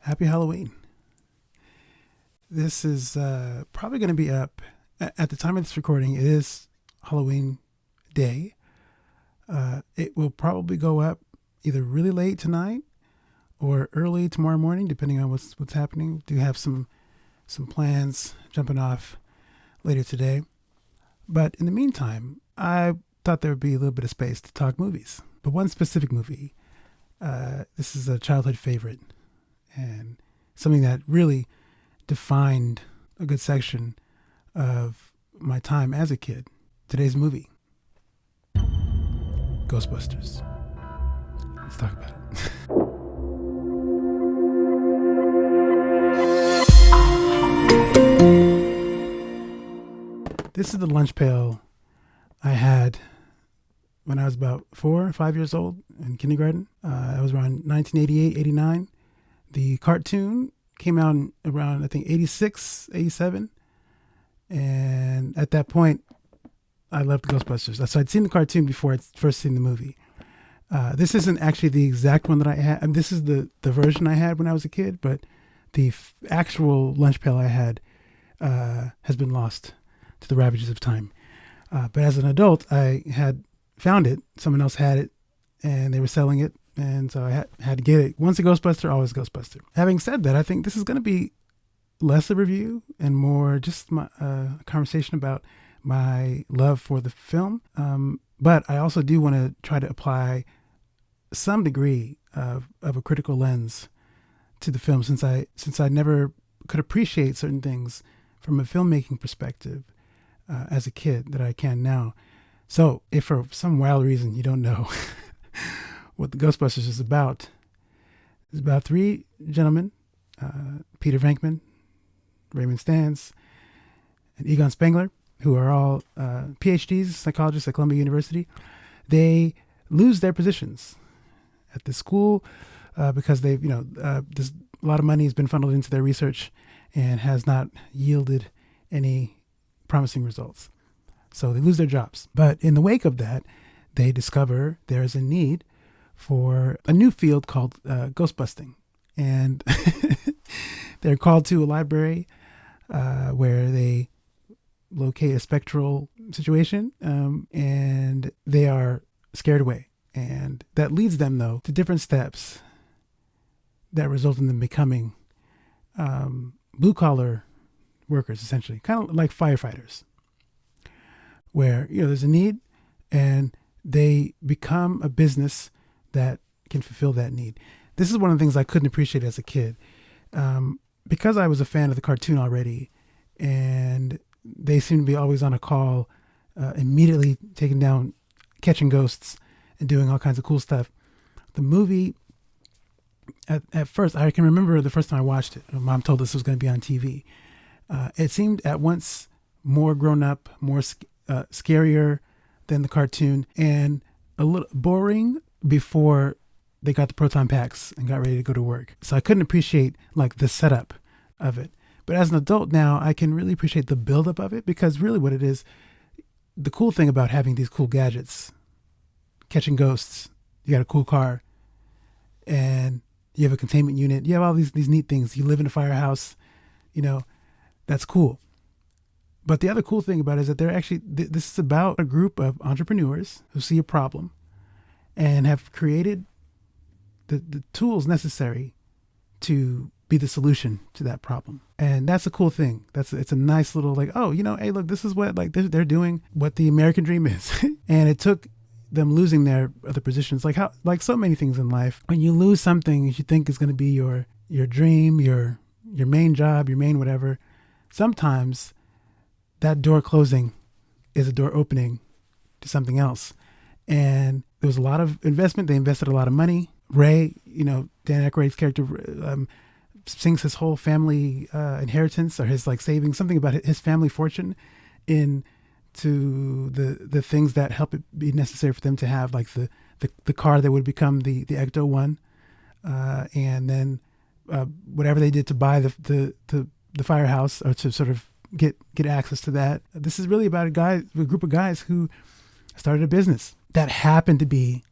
Happy Halloween. This is probably going to be up at the time of this recording. It is Halloween day. It will probably go up either really late tonight or early tomorrow morning, depending on what's happening. Do have some plans jumping off later today. But in the meantime, I thought there would be a little bit of space to talk movies. But one specific movie, this is a childhood favorite and something that really defined a good section of my time as a kid. Today's movie, Ghostbusters. Let's talk about it. This is the lunch pail I had when I was about 4 or 5 years old in kindergarten. I was around 1988, 89. The cartoon came out in around, I think, 86, 87. And at that point, I loved Ghostbusters. So I'd seen the cartoon before I'd first seen the movie. This isn't actually the exact one that I had. I mean, this is the version I had when I was a kid, but the actual lunch pail I had has been lost to the ravages of time. But as an adult, I had found it. Someone else had it, and they were selling it, and so I had to get it. Once a Ghostbuster, always a Ghostbuster. Having said that, I think this is going to be less a review and more just my conversation about my love for the film. But I also do want to try to apply some degree of a critical lens to the film, since I never could appreciate certain things from a filmmaking perspective as a kid that I can now. So if for some wild reason you don't know what the Ghostbusters is about, it's about three gentlemen, Peter Venkman, Raymond Stantz, and Egon Spengler, who are all PhDs, psychologists at Columbia University. They lose their positions at the school because they've, there's a lot of money has been funneled into their research and has not yielded any promising results. So they lose their jobs. But in the wake of that, they discover there's a need for a new field called ghost busting. And they're called to a library where they locate a spectral situation, and they are scared away. And that leads them, though, to different steps that result in them becoming blue-collar workers, essentially, kind of like firefighters, where there's a need, and they become a business that can fulfill that need. This is one of the things I couldn't appreciate as a kid, because I was a fan of the cartoon already, and they seem to be always on a call, immediately taking down, catching ghosts, and doing all kinds of cool stuff. The movie, at first, I can remember the first time I watched it. My mom told us it was going to be on TV. It seemed at once more grown up, more scarier than the cartoon, and a little boring before they got the proton packs and got ready to go to work. So I couldn't appreciate the setup of it. But as an adult now, I can really appreciate the buildup of it, because really what it is, the cool thing about having these cool gadgets, catching ghosts, you got a cool car, and you have a containment unit, you have all these neat things, you live in a firehouse, that's cool. But the other cool thing about it is that they're actually, this is about a group of entrepreneurs who see a problem and have created the tools necessary to be the solution to that problem. And that's a cool thing. It's a nice little hey, look, this is what they're doing what the American dream is. And it took them losing their other positions, like so many things in life. When you lose something you think is going to be your dream, your main job, your main whatever, sometimes that door closing is a door opening to something else. And there was a lot of investment. They invested a lot of money. Ray, Dan Aykroyd's character, sinks his whole family inheritance, or his savings, something about his family fortune, into the things that help it be necessary for them to have the car that would become the Ecto one, and then whatever they did to buy the firehouse, or to sort of get access to that. This is really about a group of guys who started a business that happened to be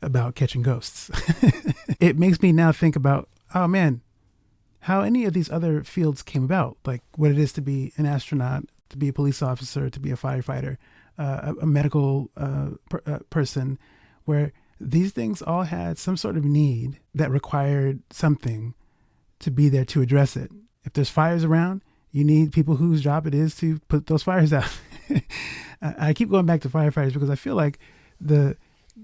about catching ghosts. It makes me now think about, oh man, how any of these other fields came about, like what it is to be an astronaut, to be a police officer, to be a firefighter, a medical person, where these things all had some sort of need that required something to be there to address it. If there's fires around, you need people whose job it is to put those fires out. I keep going back to firefighters because I feel like the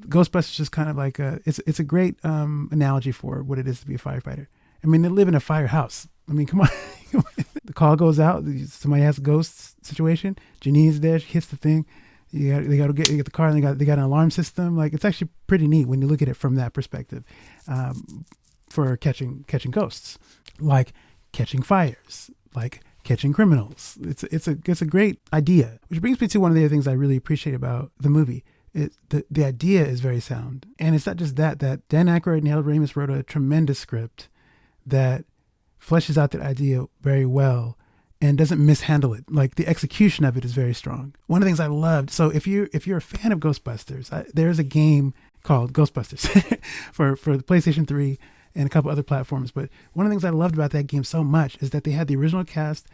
Ghostbusters is kind of like it's a great analogy for what it is to be a firefighter. I mean, they live in a firehouse. I mean, come on. The call goes out. Somebody has a ghost situation. Janine's there. She hits the thing. They got to get the car, and they got an alarm system. Like, it's actually pretty neat when you look at it from that perspective, for catching ghosts, like catching fires, like catching criminals. It's a great idea, which brings me to one of the other things I really appreciate about the movie. The idea is very sound, and it's not just that Dan Aykroyd and Harold Ramis wrote a tremendous script that fleshes out that idea very well and doesn't mishandle it. Like, the execution of it is very strong. One of the things I loved, so if you're a fan of Ghostbusters, there's a game called Ghostbusters for the PlayStation 3 and a couple other platforms. But one of the things I loved about that game so much is that they had the original cast,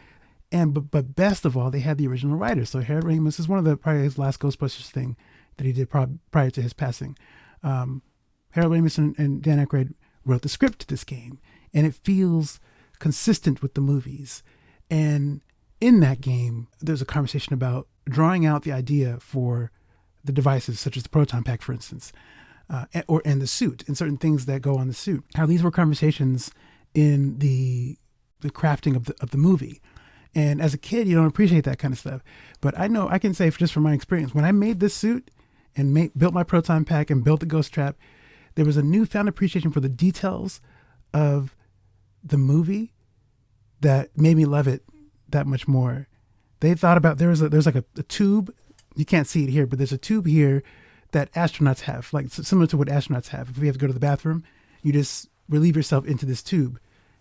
and but best of all, they had the original writers. So Harold Ramis is one of the probably his last Ghostbusters thing that he did prior to his passing. Harold Ramis and Dan Aykroyd wrote the script to this game, and it feels consistent with the movies. And in that game, there's a conversation about drawing out the idea for the devices, such as the proton pack, for instance, and the suit, and certain things that go on the suit. How these were conversations in the crafting of the movie. And as a kid, you don't appreciate that kind of stuff. But I know I can say, just from my experience, when I made this suit and built my proton pack and built the ghost trap, there was a newfound appreciation for the details of the movie that made me love it that much more. They thought about, there's like a tube, you can't see it here, but there's a tube here that astronauts have, like similar to what astronauts have. If we have to go to the bathroom, you just relieve yourself into this tube,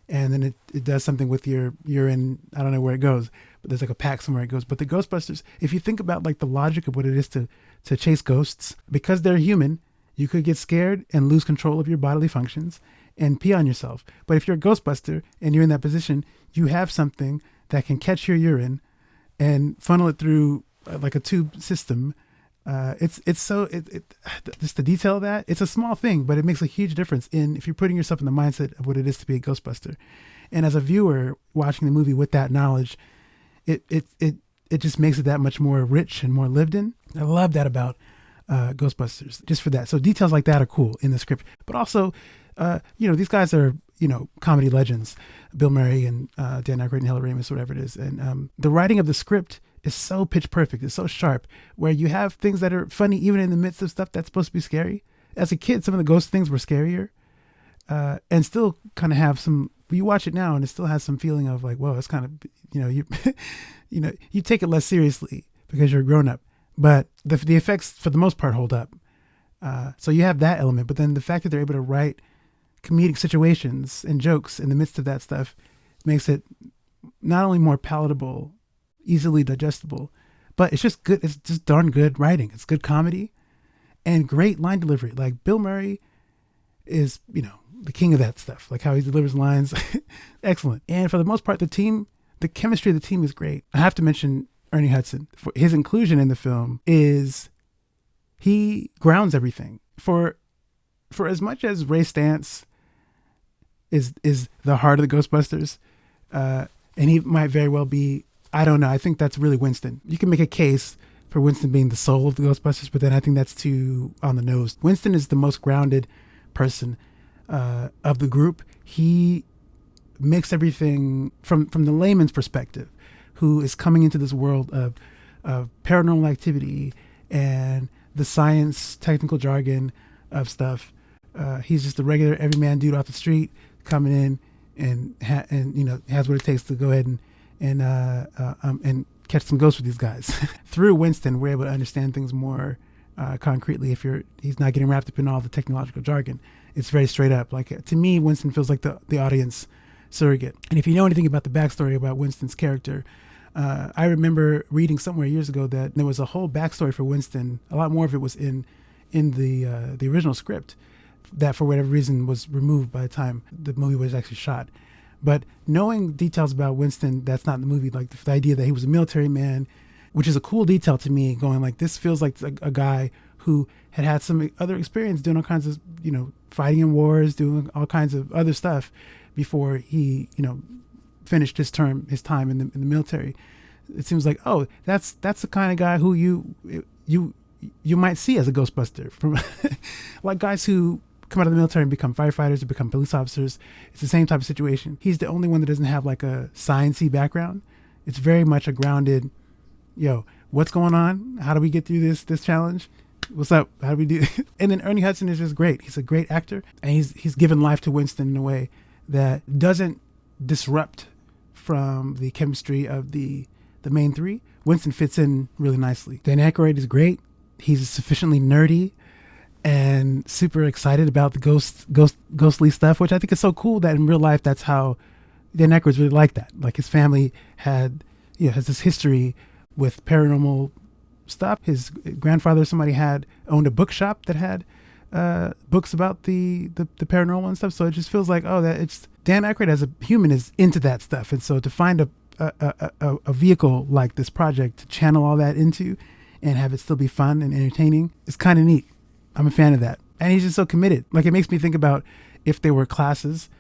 and then it does something with your urine. I don't know where it goes, but there's like a pack somewhere it goes. But the Ghostbusters, if you think about like the logic of what it is to chase ghosts, because they're human, you could get scared and lose control of your bodily functions and pee on yourself. But if you're a Ghostbuster and you're in that position, you have something that can catch your urine and funnel it through like a tube system. Just the detail of that, it's a small thing, but it makes a huge difference if you're putting yourself in the mindset of what it is to be a Ghostbuster. And as a viewer watching the movie with that knowledge, it just makes it that much more rich and more lived in. I love that about Ghostbusters, just for that. So details like that are cool in the script, but also, these guys are, comedy legends, Bill Murray and Dan Aykroyd and Harold Ramis, whatever it is. And the writing of the script is so pitch perfect. It's so sharp, where you have things that are funny even in the midst of stuff that's supposed to be scary. As a kid, some of the ghost things were scarier, and still kind of have some. You watch it now, and it still has some feeling of like, whoa, it's kind of, you you take it less seriously because you're a grown up. But the effects, for the most part, hold up. So you have that element, but then the fact that they're able to write comedic situations and jokes in the midst of that stuff makes it not only more palatable, easily digestible, but it's just good. It's just darn good writing. It's good comedy and great line delivery. Like, Bill Murray is, the king of that stuff. Like how he delivers lines. Excellent. And for the most part, the chemistry of the team is great. I have to mention Ernie Hudson. For his inclusion in the film he grounds everything. For as much as Ray Stantz is the heart of the Ghostbusters, and he might very well be, I don't know, I think that's really Winston. You can make a case for Winston being the soul of the Ghostbusters, but then I think that's too on the nose. Winston is the most grounded person of the group. He makes everything from the layman's perspective, who is coming into this world of paranormal activity and the science, technical jargon of stuff. He's just a regular everyman dude off the street coming in and has what it takes to go ahead and catch some ghosts with these guys. Through Winston, we're able to understand things more concretely. He's not getting wrapped up in all the technological jargon. It's very straight up. Like, to me, Winston feels like the audience surrogate. And if you know anything about the backstory about Winston's character, I remember reading somewhere years ago that there was a whole backstory for Winston. A lot more of it was in the original script that, for whatever reason, was removed by the time the movie was actually shot. But knowing details about Winston that's not in the movie, like the idea that he was a military man, which is a cool detail to me, going like, this feels like a guy who had some other experience doing all kinds of, fighting in wars, doing all kinds of other stuff before he, finished his time in the military. It seems like, oh, that's the kind of guy who you might see as a Ghostbuster, from like guys who come out of the military and become firefighters or become police officers. It's the same type of situation. He's the only one that doesn't have like a science-y background. It's very much a grounded, what's going on? How do we get through this challenge? What's up? How do we do? And then Ernie Hudson is just great. He's a great actor, and he's given life to Winston in a way that doesn't disrupt from the chemistry of the main three. Winston fits in really nicely. Dan Aykroyd is great. He's sufficiently nerdy and super excited about the ghostly stuff, which I think is so cool that in real life that's how Dan Aykroyd's really like that. Like his family has this history with paranormal stuff. His grandfather, owned a bookshop that had books about the paranormal and stuff. So it just feels like, that it's Dan Aykroyd as a human is into that stuff. And so to find a vehicle like this project to channel all that into and have it still be fun and entertaining is kind of neat. I'm a fan of that. And he's just so committed. Like, it makes me think about if there were classes,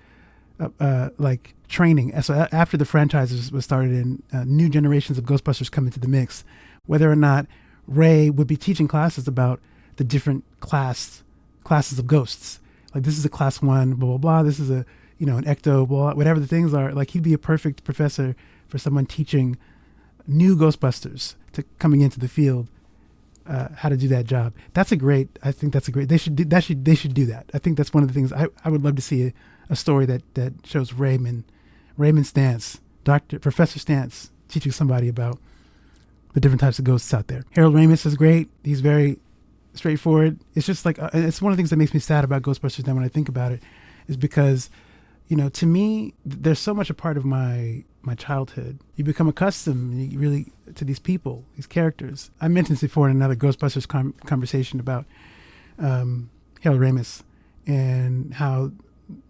like training. So after the franchise was started and new generations of Ghostbusters come into the mix, whether or not Ray would be teaching classes about the different classes of ghosts. Like, this is a class 1, blah, blah, blah. This is an ecto, blah, whatever the things are. Like, he'd be a perfect professor for someone teaching new Ghostbusters to coming into the field, how to do that job. I think that's a great, they should do that. I think that's one of the things I would love to see a story that shows Raymond Stantz, Professor Stantz, teaching somebody about the different types of ghosts out there. Harold Ramis is great. He's very straightforward. It's just like, it's one of the things that makes me sad about Ghostbusters now when I think about it, is because, to me, there's so much a part of my childhood. You become accustomed really to these people, these characters. I mentioned this before in another Ghostbusters conversation about Harold Ramis and how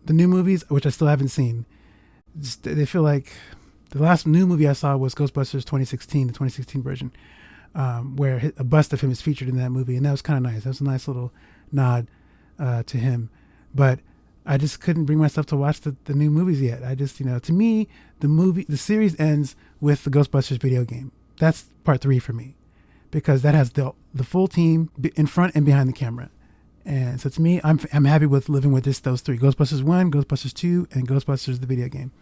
the new movies, which I still haven't seen, they feel like the last new movie I saw was Ghostbusters 2016, the 2016 version, where a bust of him is featured in that movie, and that was kind of nice. That was a nice little nod to him. But I just couldn't bring myself to watch the new movies yet. I just, to me, the series ends with the Ghostbusters video game. That's part 3 for me, because that has the full team in front and behind the camera. And so to me, I'm happy with living with those 3: Ghostbusters 1, Ghostbusters 2, and Ghostbusters the video game.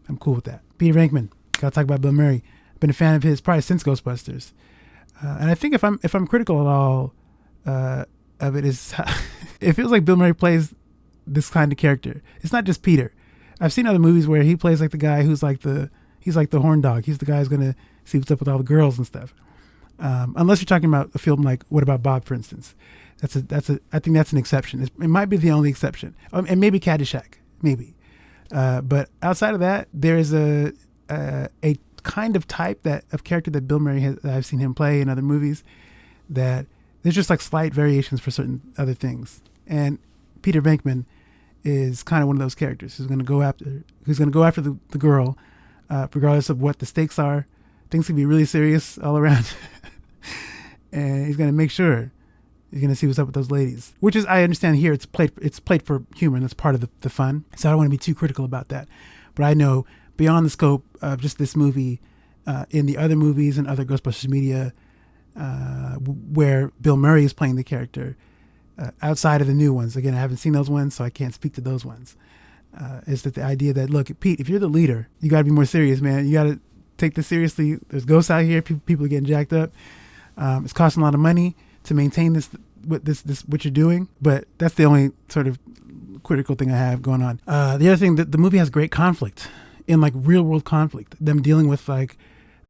I'm cool with that. Peter Venkman, gotta talk about Bill Murray. I've been a fan of his probably since Ghostbusters. And I think if I'm critical at all of it, is it feels like Bill Murray plays this kind of character. It's not just Peter. I've seen other movies where he plays like the guy he's like the horn dog. He's the guy who's gonna see what's up with all the girls and stuff. Unless you're talking about a film like What About Bob, for instance. I think that's an exception. It might be the only exception, and maybe Caddyshack, maybe. But outside of that, there is a kind of type of character that Bill Murray that I've seen him play in other movies, that there's just like slight variations for certain other things. And Peter Venkman is kind of one of those characters who's going to go after the girl, regardless of what the stakes are. Things can be really serious all around, and he's going to make sure he's going to see what's up with those ladies. Which is, I understand here, it's played for humor, and that's part of the fun. So I don't want to be too critical about that. But I know beyond the scope of just this movie, in the other movies and other Ghostbusters media, where Bill Murray is playing the character. Outside of the new ones, again, I haven't seen those ones, so I can't speak to those ones. Is that the idea that, look, Pete, if you're the leader, you got to be more serious, man. You got to take this seriously. There's ghosts out here. People are getting jacked up. It's costing a lot of money to maintain what you're doing. But that's the only sort of critical thing I have going on. The other thing, that the movie has great conflict, in like real world conflict. Them dealing with like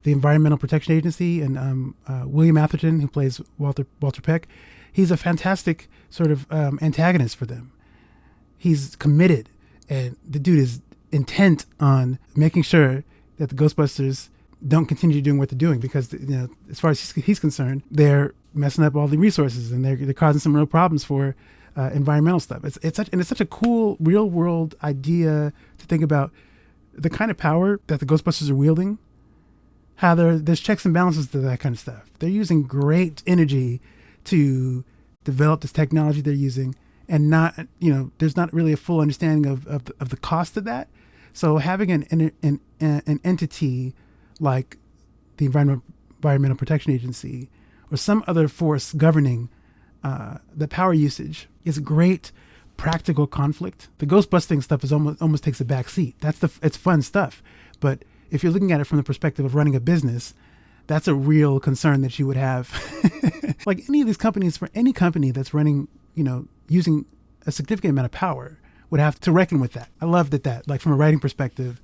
the Environmental Protection Agency and William Atherton, who plays Walter Peck. He's a fantastic sort of antagonist for them. He's committed, and the dude is intent on making sure that the Ghostbusters don't continue doing what they're doing, because as far as he's concerned, they're messing up all the resources, and they're causing some real problems for environmental stuff. It's such a cool real world idea to think about the kind of power that the Ghostbusters are wielding, how there's checks and balances to that kind of stuff. They're using great energy to develop this technology they're using, and not, there's not really a full understanding of the cost of that. So having an entity like the Environmental Protection Agency or some other force governing the power usage is a great practical conflict. The ghost busting stuff is almost takes a back seat. It's fun stuff. But if you're looking at it from the perspective of running a business, that's a real concern that you would have. Like any of these companies, for any company that's running, using a significant amount of power, would have to reckon with that. I love that, like from a writing perspective,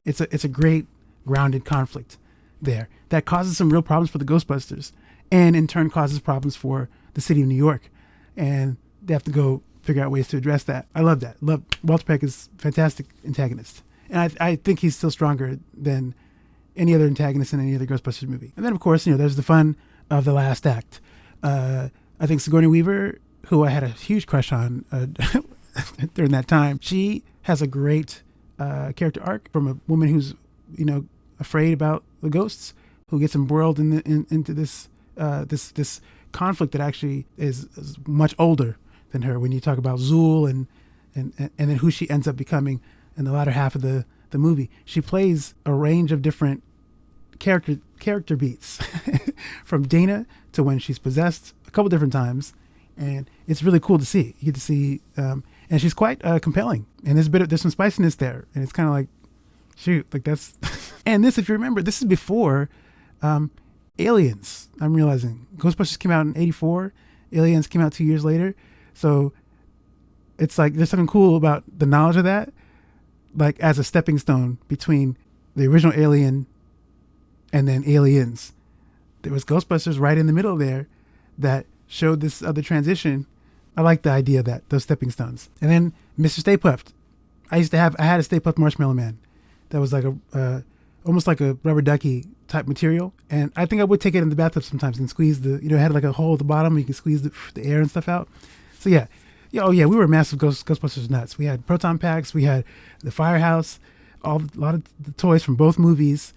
it's a great grounded conflict there that causes some real problems for the Ghostbusters, and in turn causes problems for the city of New York. And they have to go figure out ways to address that. I love that. Walter Peck is a fantastic antagonist. And I think he's still stronger than any other antagonist in any other Ghostbusters movie. And then, of course, there's the fun of the last act. I think Sigourney Weaver, who I had a huge crush on during that time, she has a great character arc from a woman who's, afraid about the ghosts, who gets embroiled into this conflict that actually is much older than her. When you talk about Zool and then who she ends up becoming in the latter half of the movie, she plays a range of different character beats from Dana to when she's possessed a couple different times, and it's really cool to see. You get to see, and she's quite compelling, and there's some spiciness there, and it's kind of like, shoot, like that's. And this, if you remember, this is before Aliens. I'm realizing Ghostbusters came out in '84. Aliens came out 2 years later. So it's like there's something cool about the knowledge of that, like as a stepping stone between the original Alien and then Aliens. There was Ghostbusters right in the middle there that showed this other transition. I like the idea of that, those stepping stones. And then Mr. Stay Puft. I had a Stay Puft Marshmallow Man that was like almost like a rubber ducky type material. And I think I would take it in the bathtub sometimes and squeeze it had like a hole at the bottom. You can squeeze the air and stuff out. So yeah, we were massive Ghostbusters nuts. We had proton packs. We had the firehouse, a lot of the toys from both movies,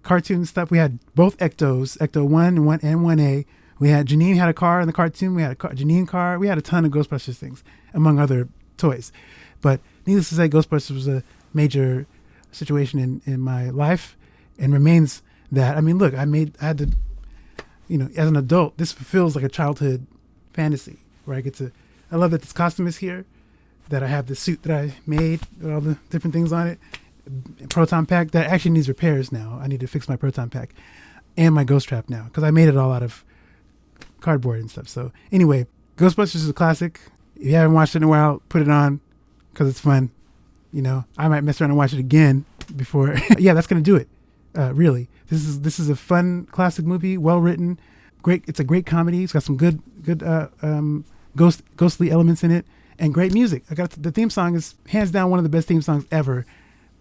cartoon stuff. We had both Ectos, Ecto 1 and 1A. We had Janine had a car in the cartoon. We had a Janine car. We had a ton of Ghostbusters things, among other toys. But needless to say, Ghostbusters was a major situation in my life, and remains that. I mean, look, I had to, as an adult, this fulfills like a childhood fantasy where I love that this costume is here, that I have the suit that I made with all the different things on it, proton pack that actually needs repairs now. I need to fix my proton pack and my ghost trap now, because I made it all out of cardboard and stuff. So anyway, Ghostbusters is a classic. If you haven't watched it in a while, put it on because it's fun. I might mess around and watch it again before. Yeah, that's going to do it. Really, this is a fun classic movie, well written, great. It's a great comedy. It's got some good ghostly elements in it, and great music. The theme song is hands down one of the best theme songs ever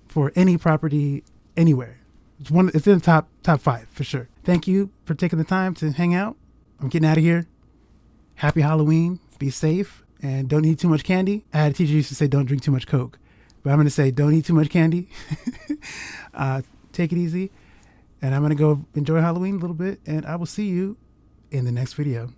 for any property anywhere. It's in the top 5 for sure. Thank you for taking the time to hang out. I'm getting out of here. Happy Halloween. Be safe and don't eat too much candy. I had a teacher who used to say don't drink too much Coke, but I'm going to say don't eat too much candy. Take it easy, and I'm going to go enjoy Halloween a little bit, and I will see you in the next video.